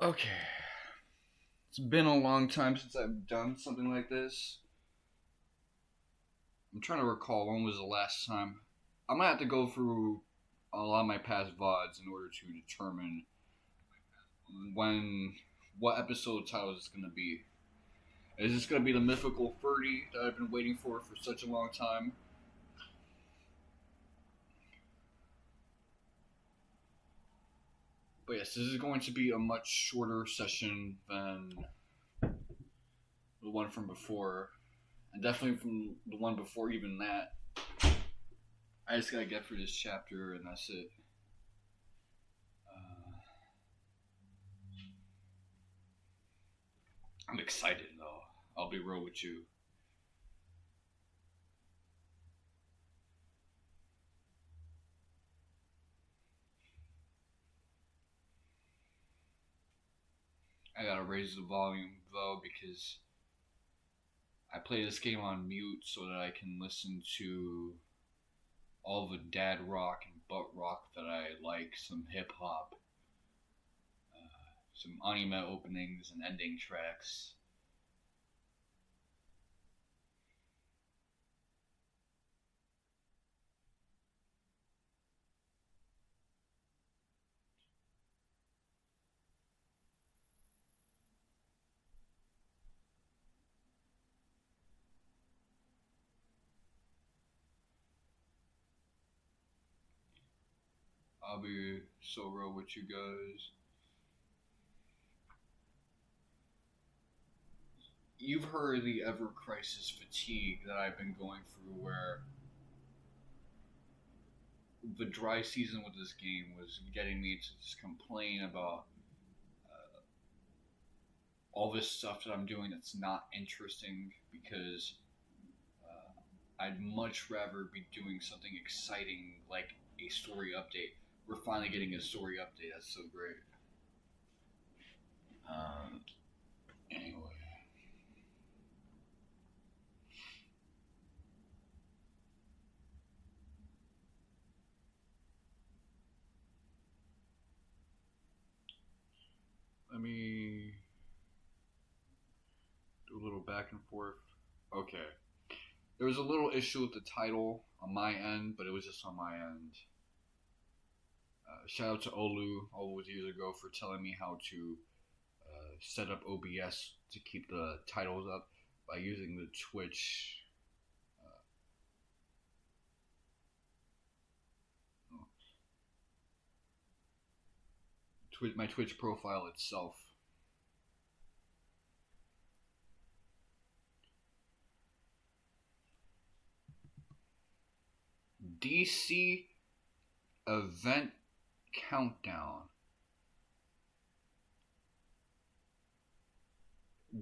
Okay. It's been a long time since I've done something like this. I'm trying to recall when was the last time. I'm gonna have to go through a lot of my past VODs in order to determine when what episode title is gonna be. Is this gonna be the mythical 30 that I've been waiting for such a long time? But yes, this is going to be a much shorter session than the one from before, and definitely from the one before even that. I just gotta get through this chapter and that's it. I'm excited though. I'll be real with you. I gotta raise the volume though because I play this game on mute so that I can listen to all the dad rock and butt rock that I like, some hip hop, some anime openings and ending tracks. I'll be so real with you guys. You've heard the ever crisis fatigue that I've been going through where the dry season with this game was getting me to just complain about all this stuff that I'm doing that's not interesting because I'd much rather be doing something exciting like a story update. We're finally getting a story update. That's so great. Anyway. Let me do a little back and forth. Okay. There was a little issue with the title on my end, but it was just on my end. Shout out to Olu all those years ago for telling me how to set up OBS to keep the titles up by using the Twitch. My Twitch profile itself. DC event countdown.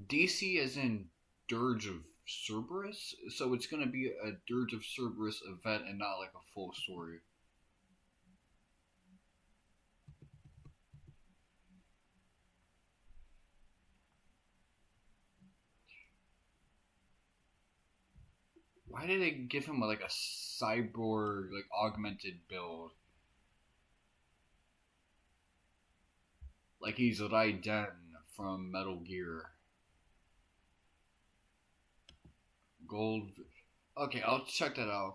DC as in Dirge of Cerberus, so it's gonna be a Dirge of Cerberus event and not like a full story. Why did they give him like a cyborg, like augmented build? Like he's Raiden from Metal Gear. Gold. Okay, I'll check that out.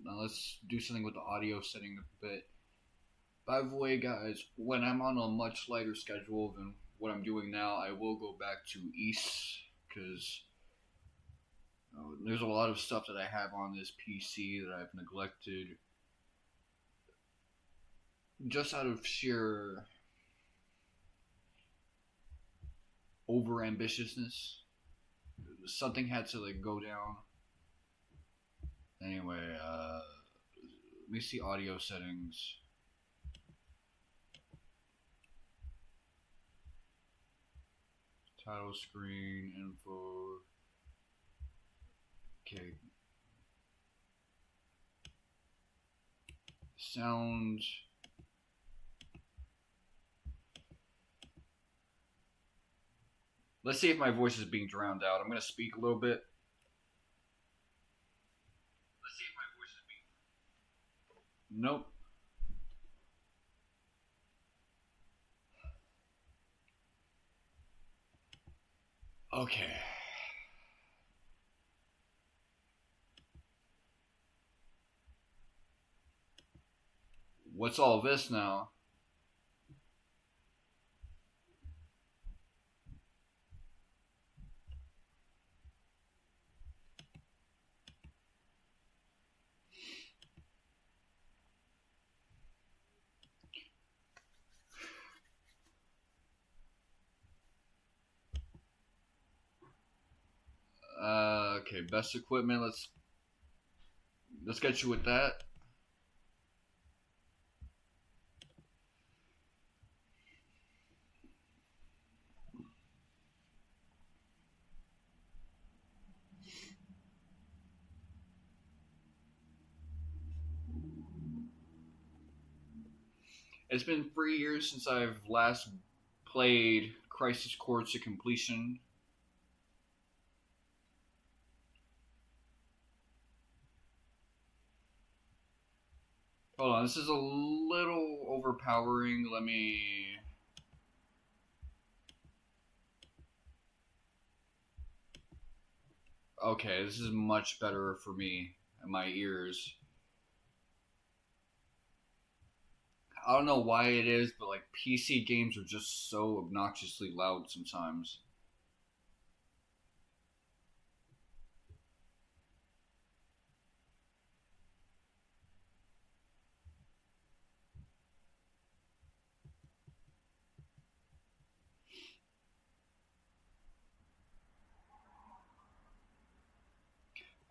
Now let's do something with the audio setting a bit. By the way, guys, when I'm on a much lighter schedule than what I'm doing now, I will go back to East because there's a lot of stuff that I have on this PC that I've neglected just out of sheer over ambitiousness. Something had to like go down. Anyway, let me see audio settings. Title screen, info. Okay. Sound. Let's see if my voice is being drowned out. I'm going to speak a little bit. Let's see if my voice is being. Nope. Okay. What's all this now? Okay, best equipment. Let's get you with that. It's been 3 years since I've last played Crisis Core to completion. Hold on, this is a little overpowering. Let me. Okay, this is much better for me and my ears. I don't know why it is, but like PC games are just so obnoxiously loud sometimes.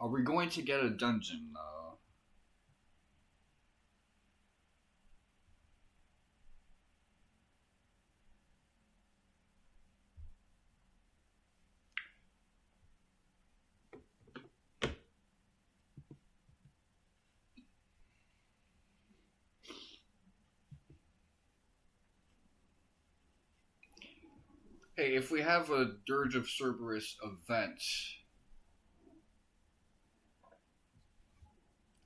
Are we going to get a dungeon? Hey, if we have a Dirge of Cerberus event.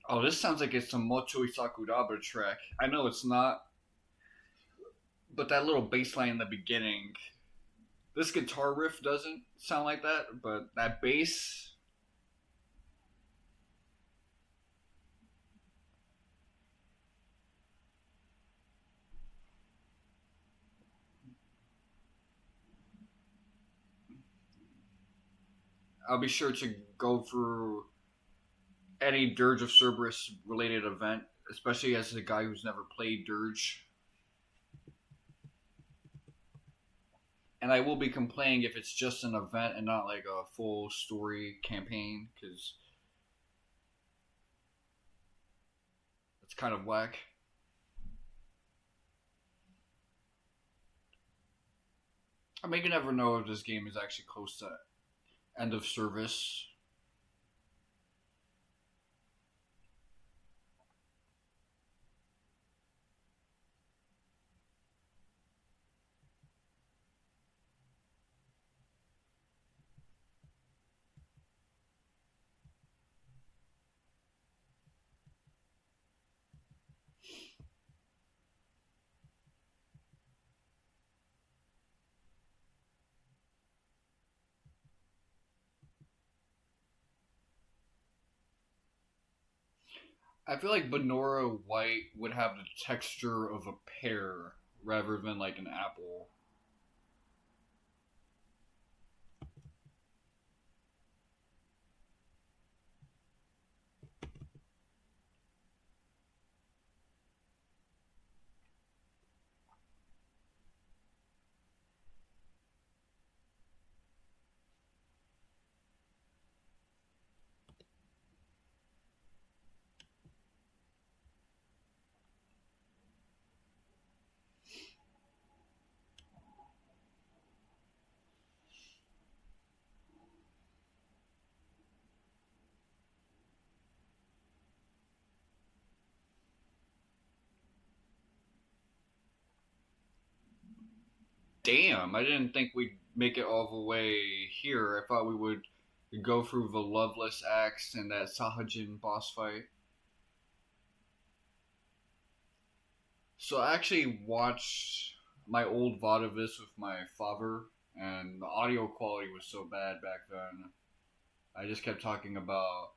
Oh, this sounds like it's some Mochoi Sakuraba track. I know it's not, but that little bass line in the beginning. This guitar riff doesn't sound like that, but that bass. I'll be sure to go through any Dirge of Cerberus related event, especially as a guy who's never played Dirge. And I will be complaining if it's just an event and not like a full story campaign, because it's kind of whack. I mean, you never know if this game is actually close to end of service. I feel like Benora White would have the texture of a pear rather than like an apple. Damn, I didn't think we'd make it all the way here. I thought we would go through the Loveless Axe and that Sahajin boss fight. So I actually watched my old VOD of this with my father, and the audio quality was so bad back then. I just kept talking about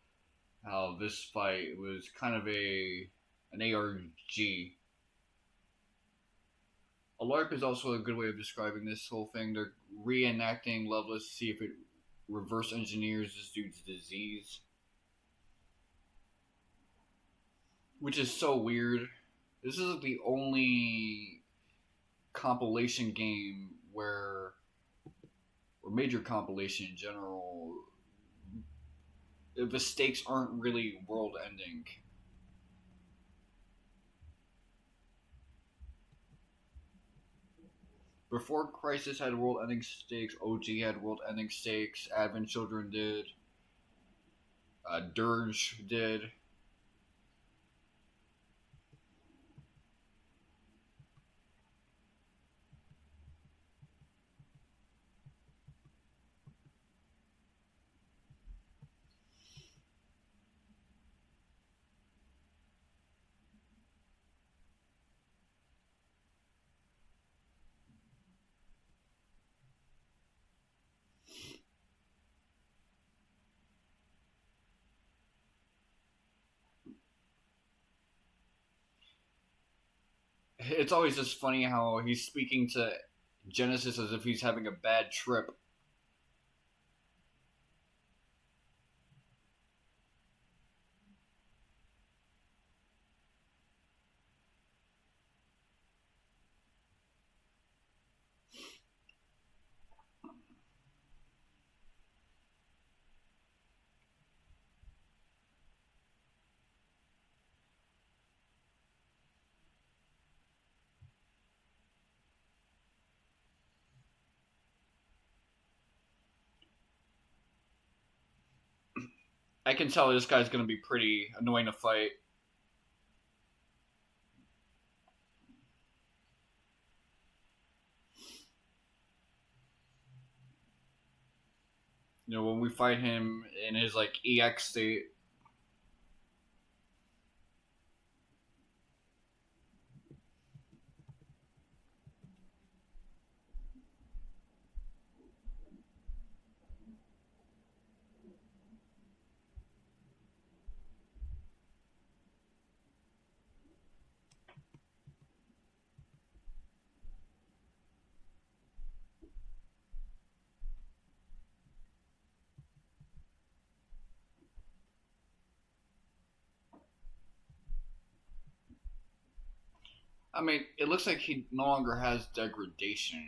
how this fight was kind of an ARG. A LARP is also a good way of describing this whole thing. They're reenacting levels to see if it reverse engineers this dude's disease, which is so weird. This is the only compilation game where, or major compilation in general, the stakes aren't really world ending. Before Crisis had world ending stakes, OG had world ending stakes, Advent Children did, Dirge did. It's always just funny how he's speaking to Genesis as if he's having a bad trip. I can tell this guy's gonna be pretty annoying to fight. You know, when we fight him in his like EX state. I mean, it looks like he no longer has degradation.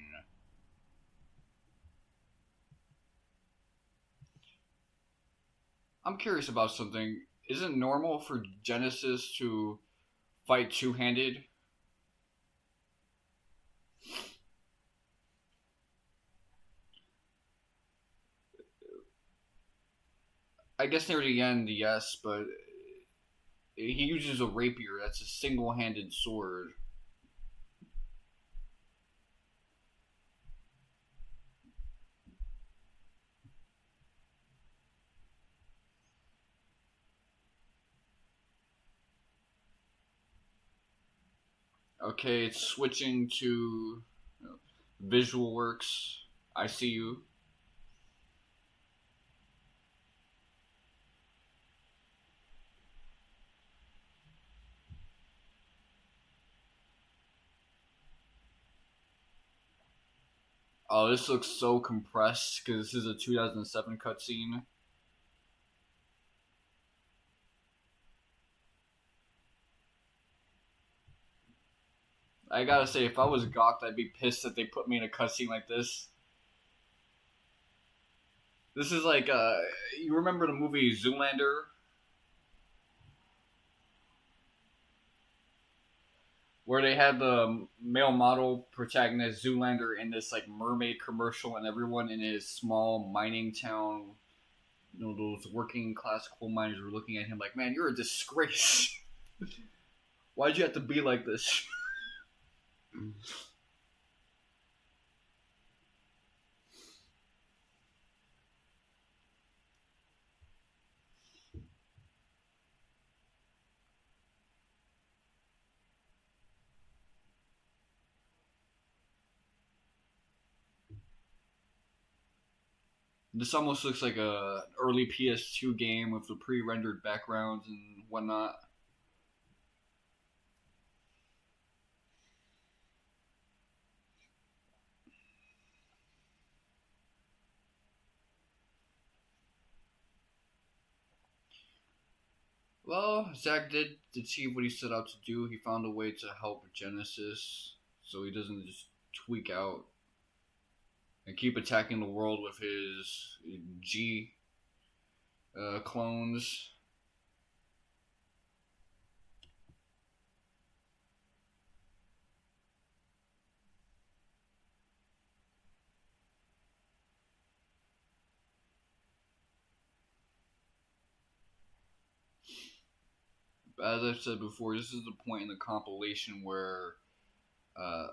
I'm curious about something. Isn't it normal for Genesis to fight two-handed? I guess near the end, yes, but he uses a rapier. That's a single-handed sword. Okay, it's switching to Visual Works. I see you. Oh, this looks so compressed because this is a 2007 cutscene. I gotta say, if I was Gawked, I'd be pissed that they put me in a cutscene like this. This is like, you remember the movie Zoolander? Where they had the male model protagonist Zoolander in this like mermaid commercial, and everyone in his small mining town, you know, those working class coal miners were looking at him like, "Man, you're a disgrace. Why'd you have to be like this?" This almost looks like an early PS2 game with the pre-rendered backgrounds and whatnot. Well, Zack did achieve what he set out to do. He found a way to help Genesis so he doesn't just tweak out and keep attacking the world with his G clones. As I've said before, this is the point in the compilation where uh,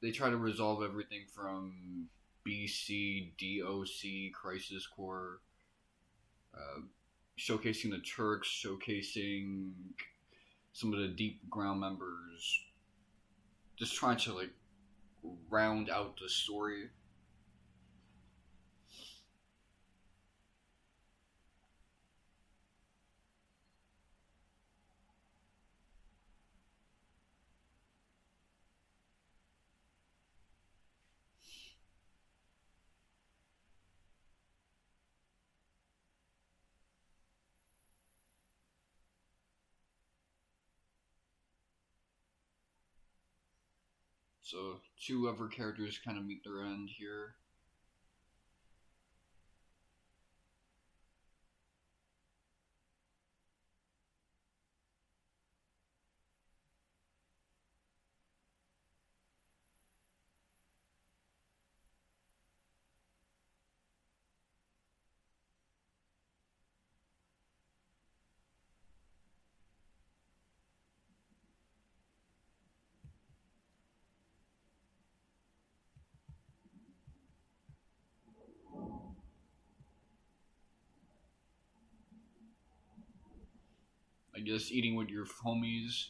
they try to resolve everything from BC, DOC, Crisis Core, uh, showcasing the Turks, showcasing some of the deep ground members, just trying to like round out the story. So two other characters kind of meet their end here. I guess eating with your homies.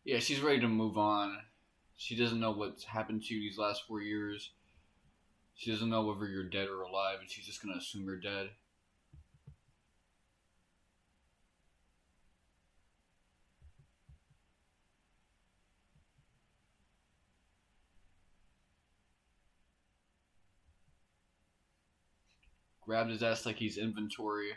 Yeah, she's ready to move on. She doesn't know what's happened to you these last 4 years. She doesn't know whether you're dead or alive, and she's just gonna assume you're dead. Grabbed his ass like he's inventory.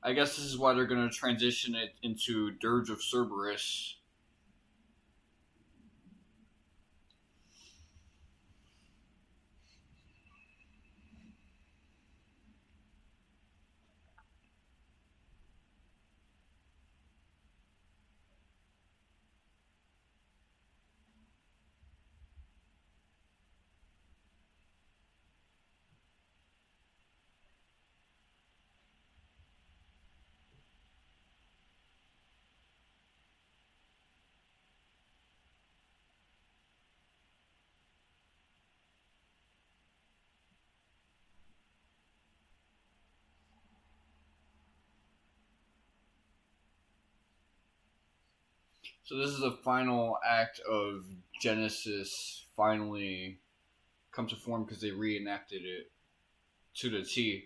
I guess this is why they're gonna transition it into Dirge of Cerberus. So this is the final act of Genesis finally come to form because they reenacted it to the T.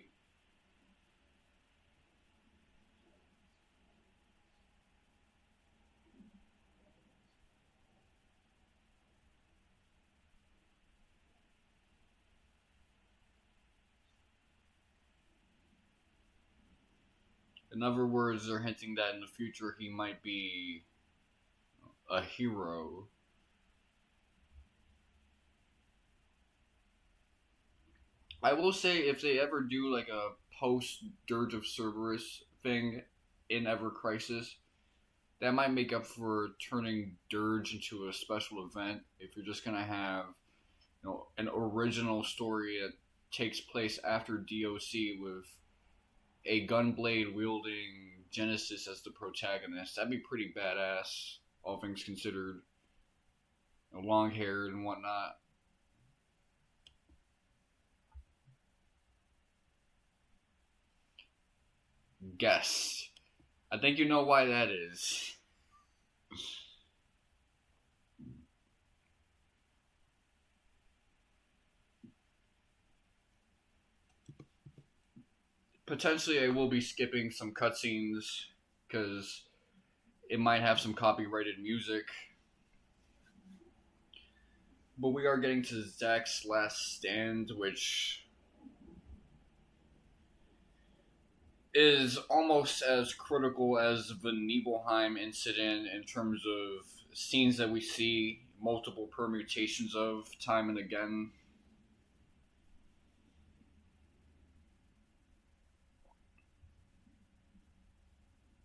In other words, they're hinting that in the future he might be a hero. I will say if they ever do like a post Dirge of Cerberus thing in Ever Crisis, that might make up for turning Dirge into a special event. If you're just gonna have, an original story that takes place after DOC with a gunblade wielding Genesis as the protagonist, that'd be pretty badass. All things considered, long haired and whatnot. Guess. I think you know why that is. Potentially, I will be skipping some cutscenes because it might have some copyrighted music. But we are getting to Zacks Last Stand, which is almost as critical as the Nibelheim incident in terms of scenes that we see multiple permutations of time and again.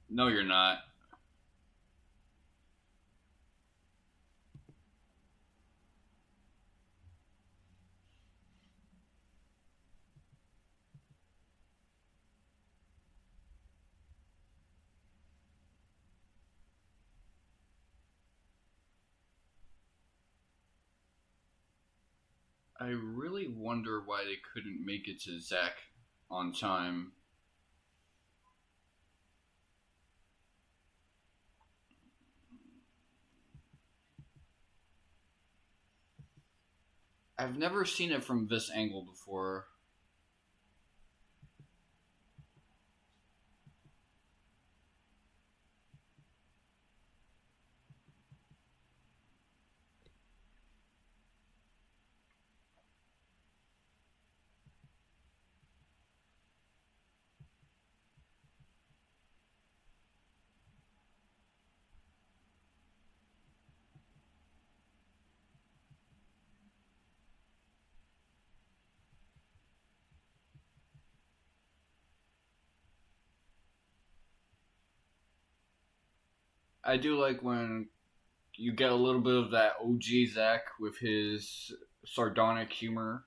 No, you're not. I really wonder why they couldn't make it to Zack on time. I've never seen it from this angle before. I do like when you get a little bit of that OG Zack with his sardonic humor.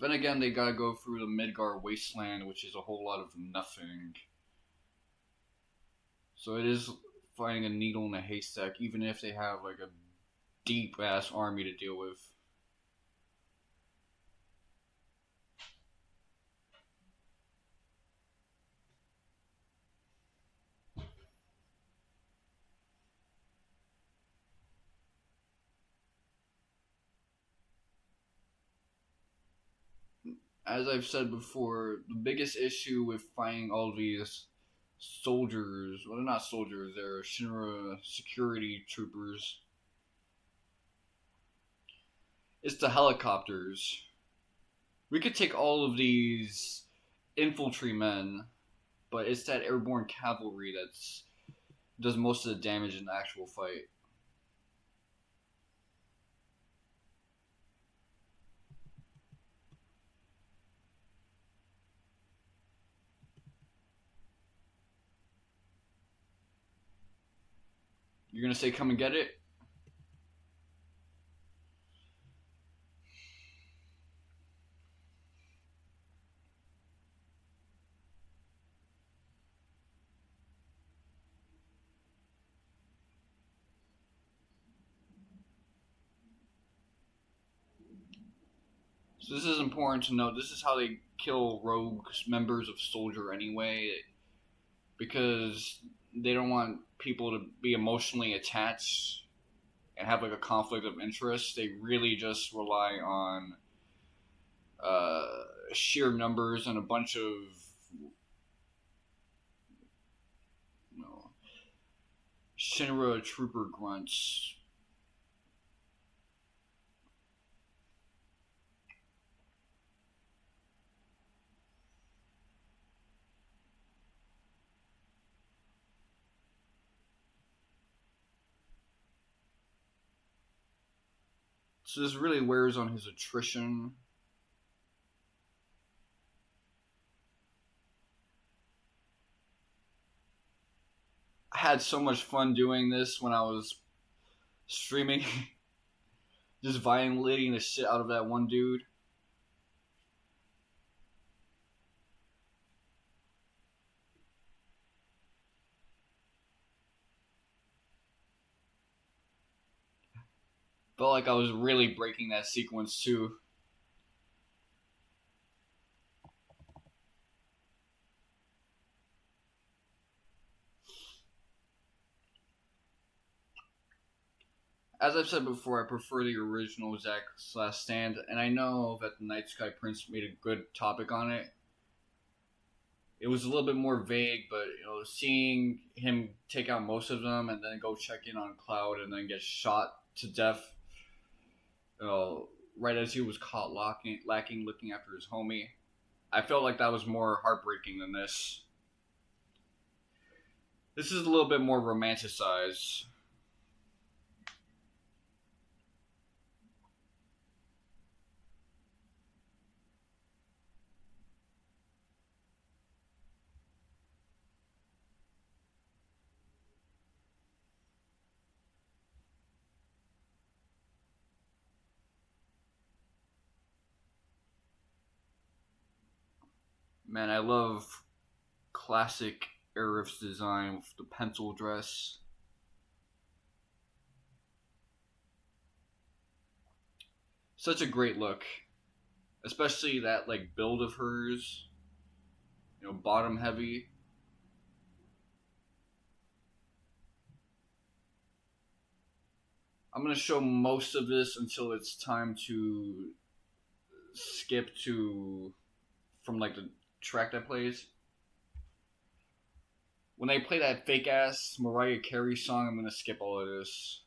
Then again, they gotta go through the Midgar wasteland, which is a whole lot of nothing. So it is finding a needle in a haystack, even if they have like a deep ass army to deal with. As I've said before, the biggest issue with finding all these soldiers, well, they're not soldiers, they're Shinra security troopers, is the helicopters. We could take all of these infantrymen, but it's that airborne cavalry that's does most of the damage in the actual fight. You're gonna say come and get it? So this is important to note. This is how they kill rogue members of Soldier anyway, because they don't want people to be emotionally attached and have like a conflict of interest. They really just rely on uh, sheer numbers and a bunch of you know, Shinra trooper grunts. So this really wears on his attrition. I had so much fun doing this when I was streaming, just violating the shit out of that one dude. Felt like I was really breaking that sequence too. As I've said before, I prefer the original Zacks Last Stand, and I know that the Night Sky Prince made a good topic on it. It was a little bit more vague, but seeing him take out most of them and then go check in on Cloud and then get shot to death, right as he was caught lacking looking after his homie, I felt like that was more heartbreaking than this. This is a little bit more romanticized. Man, I love classic Aerith's design with the pencil dress. Such a great look, especially that like build of hers. Bottom heavy. I'm gonna show most of this until it's time to skip to from like the track that plays. When they play that fake ass Mariah Carey song, I'm gonna skip all of this.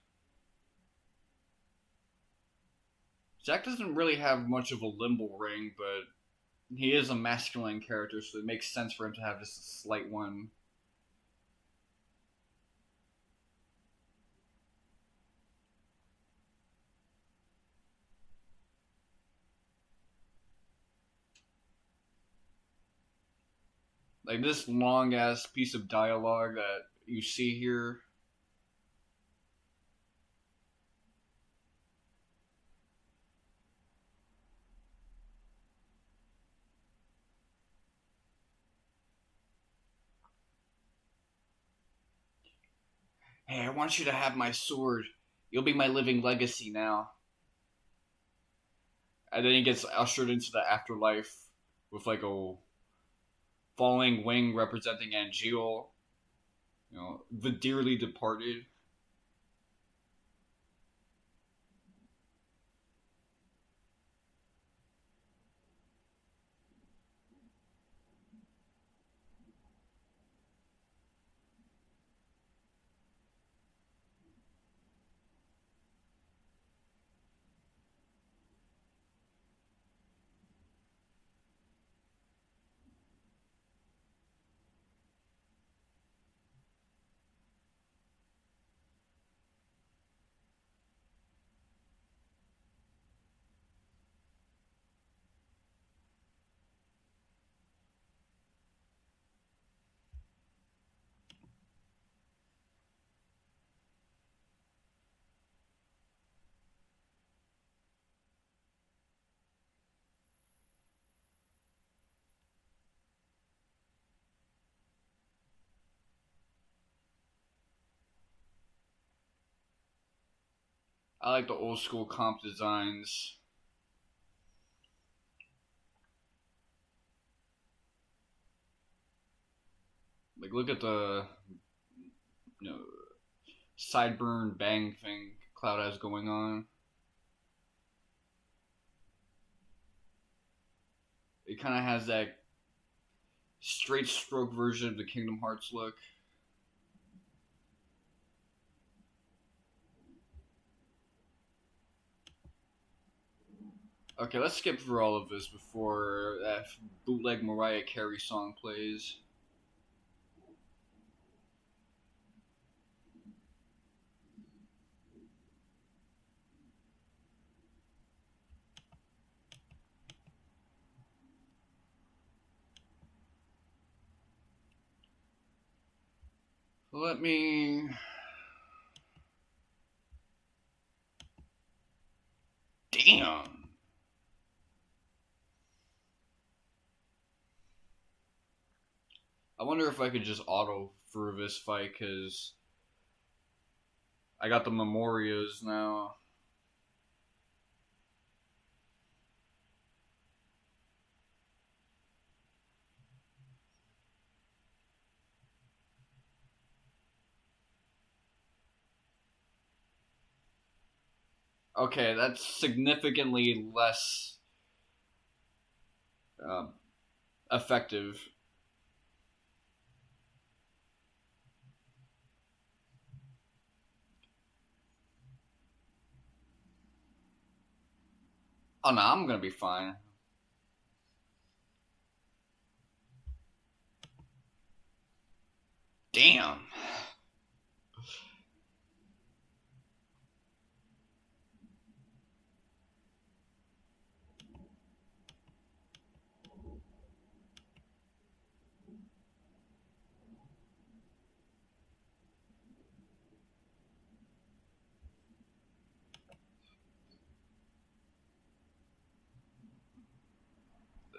Zack doesn't really have much of a limbo ring, but he is a masculine character, so it makes sense for him to have just a slight one. Like this long ass piece of dialogue that you see here. Hey, I want you to have my sword. You'll be my living legacy now. And then he gets ushered into the afterlife with like a falling wing representing Angeal, the dearly departed. I like the old school comp designs. Like, look at the, you know, sideburn bang thing Cloud has going on. It kind of has that straight stroke version of the Kingdom Hearts look. Okay, let's skip through all of this before that bootleg Mariah Carey song plays. Let me... Damn! I wonder if I could just auto through this fight, because I got the Memorias now. Okay, that's significantly less effective. Oh no, I'm gonna be fine. Damn.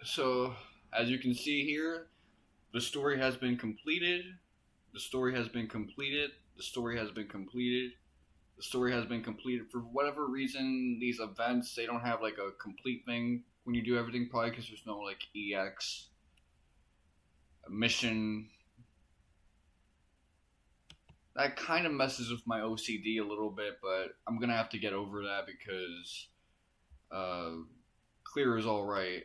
So, as you can see here, the story has been completed. The story has been completed. The story has been completed. The story has been completed. For whatever reason, these events, they don't have like a complete thing when you do everything, probably because there's no like EX mission. That kind of messes with my OCD a little bit, but I'm gonna have to get over that because clear is alright.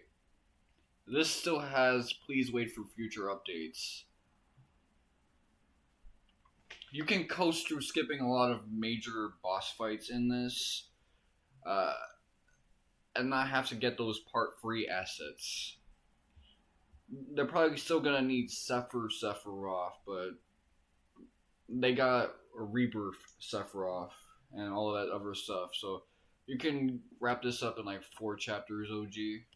This still has please wait for future updates. You can coast through skipping a lot of major boss fights in this, uh, and not have to get those part 3 assets. They're probably still gonna need Sephiroth, but they got a Rebirth Sephiroth and all of that other stuff, so you can wrap this up in like 4 chapters, OG.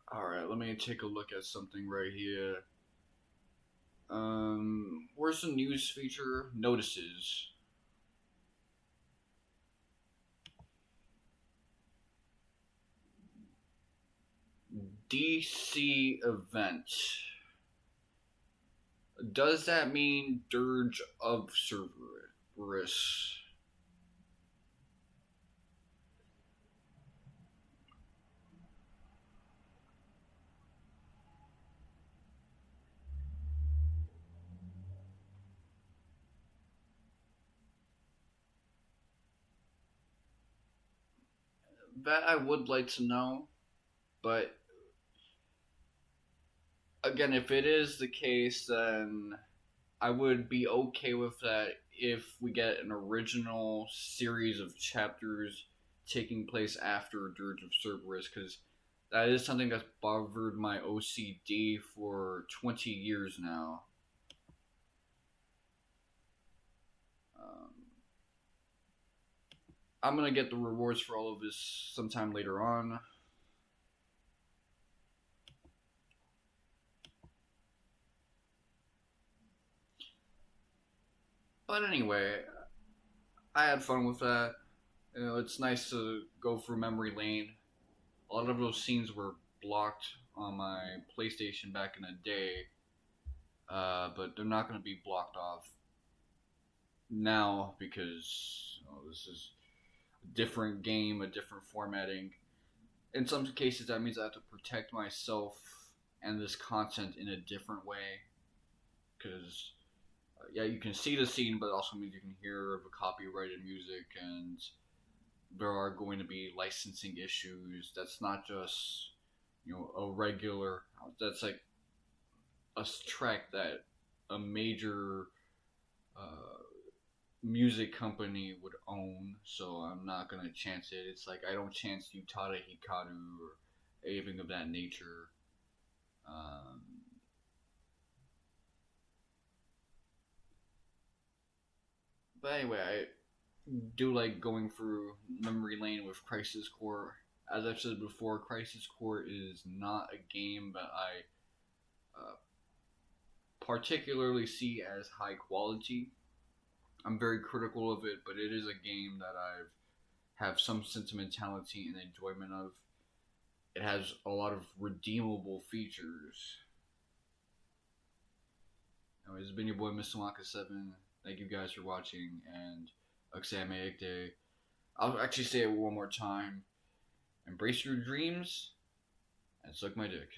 Alright, let me take a look at something right here. Where's the news feature? Notices. DC event. Does that mean Dirge of Cerberus? That I would like to know, but again, if it is the case, then I would be okay with that if we get an original series of chapters taking place after Dirge of Cerberus, because that is something that's bothered my OCD for 20 years now. I'm gonna get the rewards for all of this sometime later on. But anyway, I had fun with that. You know, it's nice to go through memory lane. A lot of those scenes were blocked on my PlayStation back in the day, but they're not going to be blocked off now because this is a different game, a different formatting. In some cases, that means I have to protect myself and this content in a different way because yeah, you can see the scene, but it also means you can hear of a copyrighted music, and there are going to be licensing issues. That's not just a regular. That's like a track that a major uh, music company would own. So I'm not gonna chance it. It's like I don't chance Utada Hikaru or anything of that nature. Um, but anyway, I do like going through memory lane with Crisis Core. As I've said before, Crisis Core is not a game that I particularly see as high quality. I'm very critical of it, but it is a game that I've have some sentimentality and enjoyment of. It has a lot of redeemable features. Anyways, it's been your boy Mr. Wonka 7. Thank you guys for watching, and Oksame Day. I'll actually say it one more time. Embrace your dreams and suck my dick.